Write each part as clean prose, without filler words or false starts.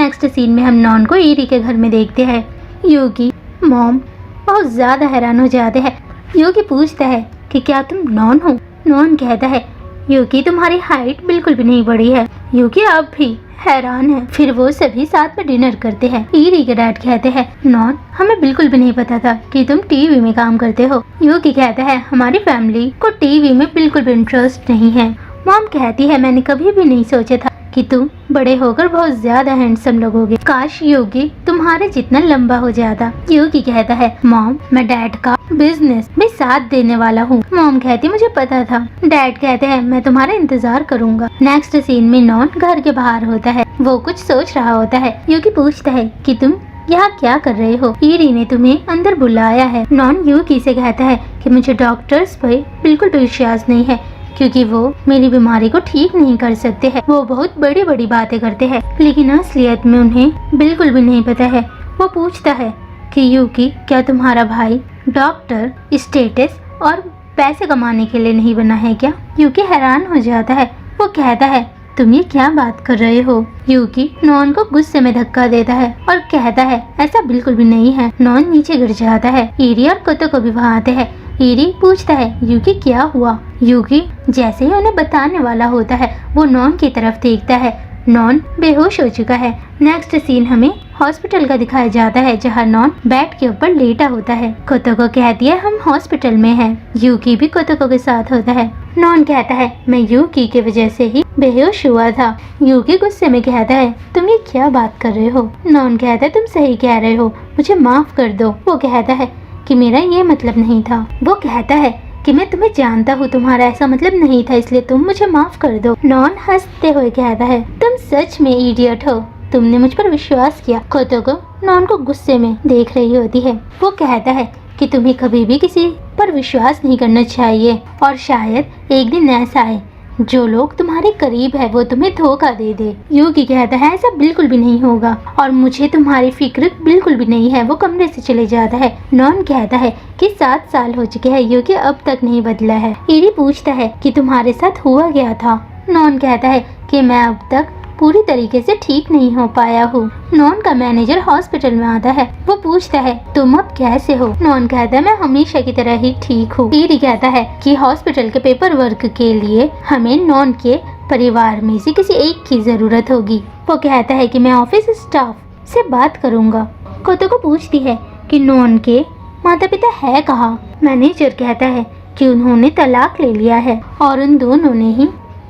Next scene में हम non को ईरी के घर में देखते हैं। यूकी मॉम बहुत ज्यादा हैरान हो जाते हैं। यूकी पूछता है कि क्या तुम नॉन हो? नॉन कहता है यूकी तुम्हारी हाइट बिल्कुल भी नहीं बढ़ी है। यूकी अब भी हैरान है। फिर वो सभी साथ में डिनर करते हैं। ईरी के डैड कहते हैं नॉन हमें बिल्कुल भी नहीं पता था कि तुम टीवी में काम करते हो। यूकी कहता है हमारी फैमिली को टीवी में बिल्कुल भी इंटरेस्ट नहीं है। मॉम कहती है मैंने कभी भी नहीं सोचा था कि तुम बड़े होकर बहुत ज्यादा हैंडसम लगोगे। काश यूकी तुम्हारे जितना लंबा हो जाता। यूकी कहता है मॉम मैं डैड का बिजनेस में साथ देने वाला हूँ। मॉम कहती मुझे पता था। डैड कहते हैं मैं तुम्हारा इंतजार करूँगा। नेक्स्ट सीन में नॉन घर के बाहर होता है। वो कुछ सोच रहा होता है। यूकी पूछता है कि तुम यहाँ क्या कर रहे हो? ईरी ने तुम्हें अंदर बुलाया है। नॉन यूकी से कहता है कि मुझे डॉक्टर्स पे बिल्कुल भी विश्वास नहीं है क्योंकि वो मेरी बीमारी को ठीक नहीं कर सकते हैं। वो बहुत बड़ी बड़ी बातें करते हैं लेकिन असलियत में उन्हें बिल्कुल भी नहीं पता है। वो पूछता है कि यूकी क्या तुम्हारा भाई डॉक्टर स्टेटस और पैसे कमाने के लिए नहीं बना है क्या? यूकी हैरान हो जाता है। वो कहता है तुम ये क्या बात कर रहे हो? यूकी नॉन को गुस्से में धक्का देता है और कहता है ऐसा बिल्कुल भी नहीं है। नॉन नीचे गिर जाता है। ईरी और कोतो को भी वहाँ आते हैं। ईरी पूछता है यूकी क्या हुआ? यूकी जैसे ही उन्हें बताने वाला होता है वो नॉन की तरफ देखता है। नॉन बेहोश हो चुका है। नेक्स्ट सीन हमें हॉस्पिटल का दिखाया जाता है जहां नॉन बेड के ऊपर लेटा होता है। कोतोको कहती है हम हॉस्पिटल में हैं। यूकी भी कोतोको के साथ होता है। नॉन कहता है मैं यूकी की वजह से ही बेहोश हुआ था। यूकी गुस्से में कहता है तुम ये क्या बात कर रहे हो? नॉन कहता है तुम सही कह रहे हो, मुझे माफ कर दो। वो कहता है कि मेरा ये मतलब नहीं था। वो कहता है कि मैं तुम्हें जानता हूँ, तुम्हारा ऐसा मतलब नहीं था, इसलिए तुम मुझे माफ कर दो। नॉन हंसते हुए कहता है तुम सच में इडियट हो, तुमने मुझ पर विश्वास किया। कोतोको नॉन को गुस्से में देख रही होती है। वो कहता है कि तुम्हें कभी भी किसी पर विश्वास नहीं करना चाहिए और शायद एक दिन ऐसा आए जो लोग तुम्हारे करीब है वो तुम्हें धोखा दे दे। यूकी कहता है ऐसा बिल्कुल भी नहीं होगा और मुझे तुम्हारी फिक्र बिल्कुल भी नहीं है। वो कमरे से चले जाता है। नॉन कहता है कि 7 साल हो चुके हैं, यूकी अब तक नहीं बदला है। ईरी पूछता है कि तुम्हारे साथ हुआ क्या था? नॉन कहता है कि मैं अब तक पूरी तरीके से ठीक नहीं हो पाया हूँ। नॉन का मैनेजर हॉस्पिटल में आता है। वो पूछता है तुम अब कैसे हो? नॉन कहता है मैं हमेशा की तरह ही ठीक हूँ। ईरी कहता है कि हॉस्पिटल के पेपर वर्क के लिए हमें नॉन के परिवार में से किसी एक की जरूरत होगी। वो कहता है कि मैं ऑफिस स्टाफ से बात करूँगा। कोतोको पूछती है कि नॉन के माता पिता है कहाँ? मैनेजर कहता है कि उन्होंने तलाक ले लिया है और उन दोनों ने ही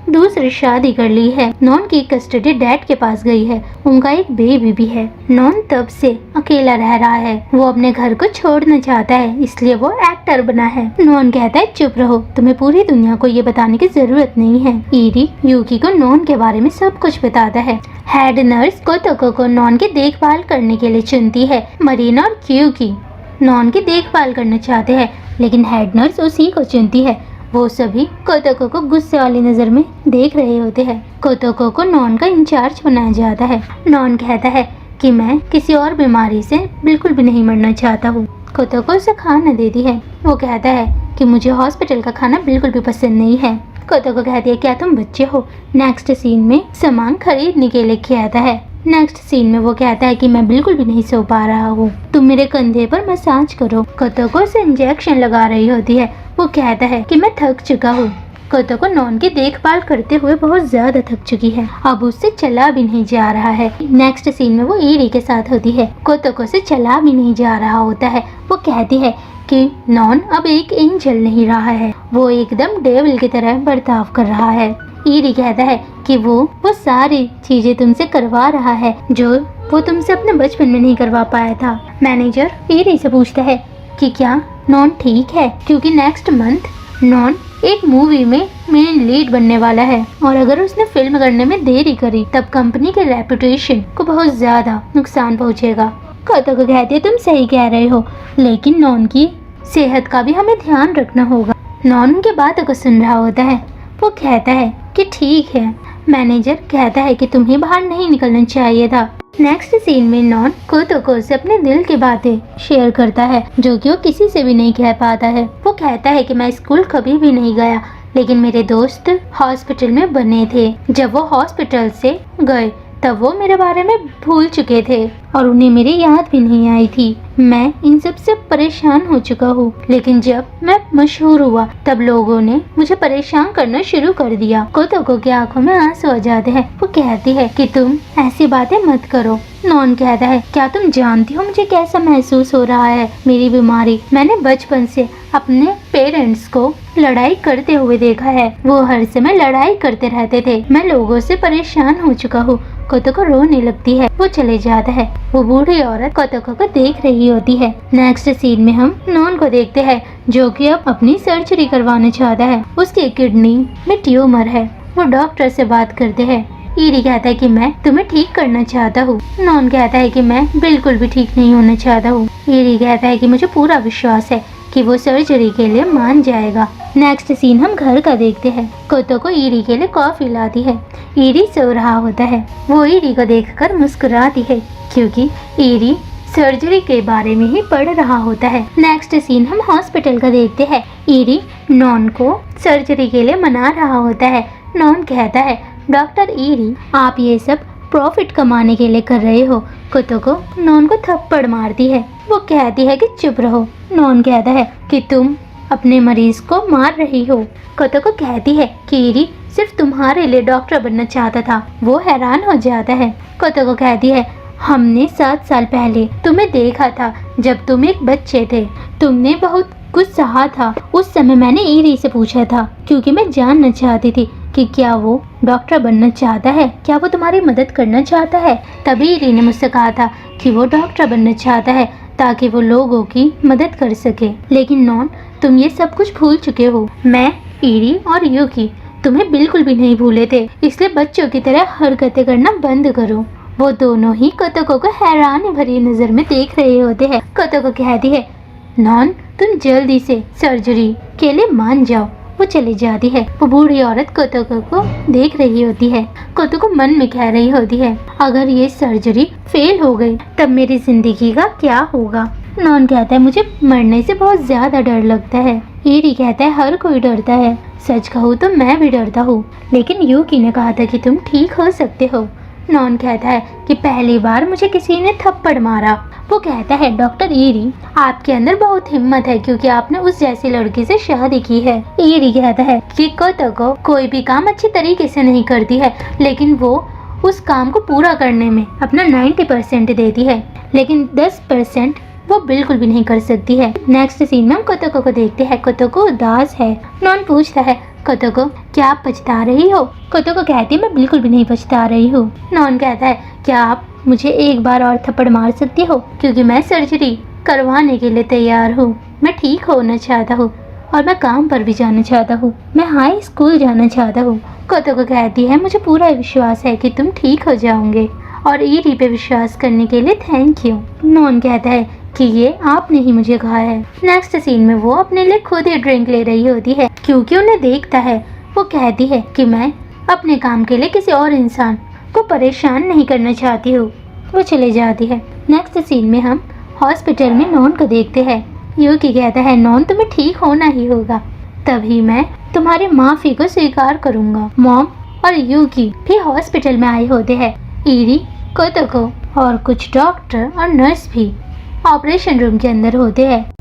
दूसरी शादी कर ली है। नॉन की कस्टडी डैड के पास गई है। उनका एक बेबी भी है। नॉन तब से अकेला रह रहा है। वो अपने घर को छोड़ना चाहता है, इसलिए वो एक्टर बना है। नॉन कहता है चुप रहो, तुम्हें पूरी दुनिया को ये बताने की जरूरत नहीं है। ईरी यूकी को नॉन के बारे में सब कुछ बताता है। हेड नर्स कोतोको को नॉन की देखभाल करने के लिए चुनती है। मरीना और क्यूकी नॉन की देखभाल करना चाहते हैं लेकिन हेड नर्स उसी को चुनती है। वो सभी कोतोको को गुस्से वाली नजर में देख रहे होते हैं। कोतोको को नॉन का इंचार्ज बनाया जाता है। नॉन कहता है कि मैं किसी और बीमारी से बिल्कुल भी नहीं मरना चाहता हूँ। कोतोको उसे खाना देती है। वो कहता है कि मुझे हॉस्पिटल का खाना बिल्कुल भी पसंद नहीं है। कोतोको कहती है क्या तुम बच्चे हो? नेक्स्ट सीन में सामान खरीदने के लिए कहता है। नेक्स्ट सीन में वो कहता है कि मैं बिल्कुल भी नहीं सो पा रहा हूँ, तुम मेरे कंधे पर मसाज करो। कोतोको से इंजेक्शन लगा रही होती है। वो कहता है कि मैं थक चुका हूँ। कोतोको नॉन की देखभाल करते हुए बहुत ज्यादा थक चुकी है, अब उससे चला भी नहीं जा रहा है। नेक्स्ट सीन में वो ईरी के साथ होती है। कोतोको से चला भी नहीं जा रहा होता है। वो कहती है कि नॉन अब एक एंजल नहीं रहा है, वो एकदम डेविल की तरह बर्ताव कर रहा है। ईरी कहता है कि वो सारी चीजें तुमसे करवा रहा है जो वो तुमसे अपने बचपन में नहीं करवा पाया था। मैनेजर ईरी से पूछता है कि क्या नॉन ठीक है, क्योंकि नेक्स्ट मंथ नॉन एक मूवी में मेन लीड बनने वाला है और अगर उसने फिल्म करने में देरी करी तब कंपनी के रेपुटेशन को बहुत ज्यादा नुकसान पहुंचेगा। कोतोको कहती है तुम सही कह रहे हो, लेकिन नॉन की सेहत का भी हमें ध्यान रखना होगा। नॉन उनकी बातों को सुन रहा होता है। वो कहता है कि ठीक है। मैनेजर कहता है कि तुम्हें बाहर नहीं निकलना चाहिए था। नेक्स्ट सीन में नॉन कोतोको से अपने दिल की बातें शेयर करता है जो कि वो किसी से भी नहीं कह पाता है। वो कहता है कि मैं स्कूल कभी भी नहीं गया, लेकिन मेरे दोस्त हॉस्पिटल में बने थे। जब वो हॉस्पिटल से गए तब वो मेरे बारे में भूल चुके थे और उन्हें मेरी याद भी नहीं आई थी। मैं इन सब से परेशान हो चुका हूँ, लेकिन जब मैं मशहूर हुआ तब लोगों ने मुझे परेशान करना शुरू कर दिया। कोतोको की आंखों में आंसू आ जाते हैं। वो कहती है कि तुम ऐसी बातें मत करो। नॉन कहता है, क्या तुम जानती हो मुझे कैसा महसूस हो रहा है? मेरी बीमारी, मैंने बचपन से अपने पेरेंट्स को लड़ाई करते हुए देखा है। वो हर समय लड़ाई करते रहते थे। मैं लोगों से परेशान हो चुका हूँ। कोतोको रोने लगती है। वो चले जाता है। वो बूढ़ी औरत कोतोको को देख रही होती है। नेक्स्ट सीन में हम नॉन को देखते हैं, जो कि अब अपनी सर्जरी करवाना चाहता है। उसकी किडनी में ट्यूमर है। वो डॉक्टर से बात करते हैं। ईरी कहता है कि मैं तुम्हें ठीक करना चाहता हूँ। नॉन कहता है कि मैं बिल्कुल भी ठीक नहीं होना चाहता हूँ। ईरी कहता है कि मुझे पूरा विश्वास है कि वो सर्जरी के लिए मान जाएगा। नेक्स्ट सीन हम घर का देखते हैं। कोतोको ईरी के लिए कॉफी लाती है। ईरी सो रहा होता है। वो ईरी को देखकर मुस्कुराती है, क्योंकि ईरी सर्जरी के बारे में ही पढ़ रहा होता है। नेक्स्ट सीन हम हॉस्पिटल का देखते हैं। ईरी नॉन को सर्जरी के लिए मना रहा होता है। नॉन कहता है, डॉक्टर ईरी, आप ये सब प्रॉफिट कमाने के लिए कर रहे हो। कोतोको नॉन को थप्पड़ मारती है। वो कहती है कि चुप रहो। नॉन कहता है कि तुम अपने मरीज को मार रही हो। कोतोको कहती है कि ईरी सिर्फ तुम्हारे लिए डॉक्टर बनना चाहता था। वो हैरान हो जाता है। कोतोको कहती है, हमने 7 साल पहले तुम्हें देखा था जब तुम एक बच्चे थे। तुमने बहुत कुछ सहा था। उस समय मैंने ईरी से पूछा था, क्योंकि मैं जानना चाहती थी कि क्या वो डॉक्टर बनना चाहता है, क्या वो तुम्हारी मदद करना चाहता है। तभी ईरी ने मुझसे कहा था कि वो डॉक्टर बनना चाहता है ताकि वो लोगों की मदद कर सके। लेकिन नॉन, तुम ये सब कुछ भूल चुके हो। मैं, ईरी और यूकी तुम्हें बिल्कुल भी नहीं भूले थे, इसलिए बच्चों की तरह हरकतें करना बंद करो। वो दोनों ही कोतोको को हैरानी भरी नजर में देख रहे होते हैं। कोतोको कहती है, नॉन, तुम जल्दी से सर्जरी के लिए मान जाओ। वो चली जाती है। वो बूढ़ी औरत कोतोको को देख रही होती है। कोतोको मन में कह रही होती है, अगर ये सर्जरी फेल हो गई तब मेरी जिंदगी का क्या होगा। नॉन कहता है, मुझे मरने से बहुत ज्यादा डर लगता है। ईरी कहता है, हर कोई डरता है। सच कहूँ तो मैं भी डरता हूँ, लेकिन यूकी ने कहा था कि तुम ठीक हो सकते हो। नॉन कहता है कि पहली बार मुझे किसी ने थप्पड़ मारा। वो कहता है, डॉक्टर ईरी, आपके अंदर बहुत हिम्मत है, क्योंकि आपने उस जैसी लड़की से शादी की है। ईरी कहता है कि कोतोको कोई भी काम अच्छी तरीके से नहीं करती है, लेकिन वो उस काम को पूरा करने में अपना 90% देती है, लेकिन 10% वो बिल्कुल भी नहीं कर सकती है। नेक्स्ट सीन में हम कोतोको को देखते हैं। कोतोको उदास है। नॉन पूछता है, कोतोको, क्या आप पछता रही हो? कोतोको कहती है, मैं बिल्कुल भी नहीं पछता रही हूँ। नॉन कहता है, क्या आप मुझे एक बार और थप्पड़ मार सकती हो, क्योंकि मैं सर्जरी करवाने के लिए तैयार हूँ। मैं ठीक होना चाहता हूँ और मैं काम पर भी जाना चाहता हूँ। मैं हाई स्कूल जाना चाहता हूँ। कोतोको कहती है, मुझे पूरा विश्वास है कि तुम ठीक हो जाओगे, और ईरी पे विश्वास करने के लिए थैंक यू। नॉन कहता है कि ये आपने ही मुझे कहा है। नेक्स्ट सीन में वो अपने लिए खुद ही ड्रिंक ले रही होती है, क्योंकि उन्हें देखता है। वो कहती है कि मैं अपने काम के लिए किसी और इंसान को परेशान नहीं करना चाहती हूँ। वो चले जाती है। नेक्स्ट सीन में हम हॉस्पिटल में नॉन को देखते हैं। यूकी कहता है, नॉन, तुम्हें ठीक होना ही होगा, तभी मैं तुम्हारी माफी को स्वीकार करूँगा। मॉम और यूकी भी हॉस्पिटल में आए होते हैं। ईरी, कोतोको और कुछ डॉक्टर और नर्स भी ऑपरेशन रूम के अंदर होते हैं।